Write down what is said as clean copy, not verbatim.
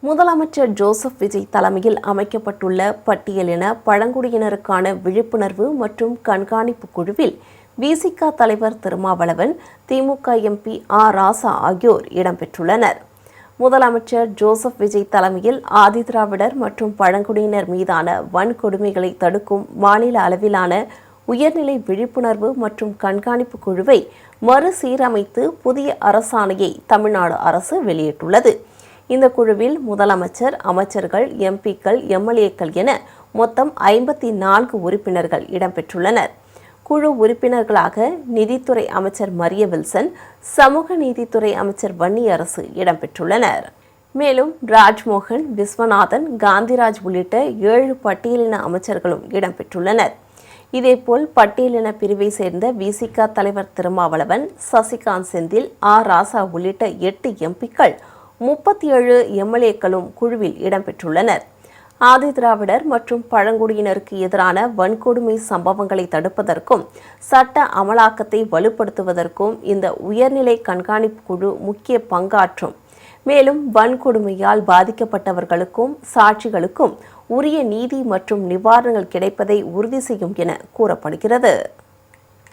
முதலமைச்சர் ஜோசப் விஜய் தலைமையில் அமைக்கப்பட்டுள்ள பட்டியலின பழங்குடியினருக்கான விழிப்புணர்வு மற்றும் கண்காணிப்பு குழுவில் விசிக தலைவர் திருமாவளவன், திமுக எம்பி ராசா ஆகியோர் இடம்பெற்றுள்ளனர். முதலமைச்சர் ஜோசப் விஜய் தலைமையில் ஆதிதிராவிடர் மற்றும் பழங்குடியினர் மீதான வன்கொடுமைகளை தடுக்கும் மாநில அளவிலான உயர்நிலை விழிப்புணர்வு மற்றும் கண்காணிப்பு குழுவை மறுசீரமைத்து புதிய அரசாணையை தமிழ்நாடு அரசு வெளியிட்டுள்ளது. இந்த குழுவில் முதலமைச்சர், அமைச்சர்கள், எம்பிக்கள், எம்எல்ஏக்கள் என மொத்தம் 54 உறுப்பினர்கள் இடம்பெற்றுள்ளனர். குழு உறுப்பினர்களாக நிதித்துறை அமைச்சர் மரிய வில்சன், சமூக நீதித்துறை அமைச்சர் வன்னியரசு இடம்பெற்றுள்ளனர். மேலும் ராஜ்மோகன், விஸ்வநாதன், காந்திராஜ் உள்ளிட்ட 7 பட்டியலின அமைச்சர்களும் இடம்பெற்றுள்ளனர். இதேபோல் பட்டியலின பிரிவை சேர்ந்த விசிக தலைவர் திருமாவளவன், சசிகாந்த் செந்தில், ராசா உள்ளிட்ட 8 எம்பிக்கள், 37 எம்எல்ஏக்களும் குழுவில் இடம்பெற்றுள்ளனர். ஆதிதிராவிடர் மற்றும் பழங்குடியினருக்கு எதிரான வன்கொடுமை சம்பவங்களை தடுப்பதற்கும் சட்ட அமலாக்கத்தை வலுப்படுத்துவதற்கும் இந்த உயர்நிலை கண்காணிப்பு குழு முக்கிய பங்காற்றும். மேலும் வன்கொடுமையால் பாதிக்கப்பட்டவர்களுக்கும் சாட்சிகளுக்கும் உரிய நீதி மற்றும் நிவாரணங்கள் கிடைப்பதை உறுதி செய்யும் என கூறப்படுகிறது.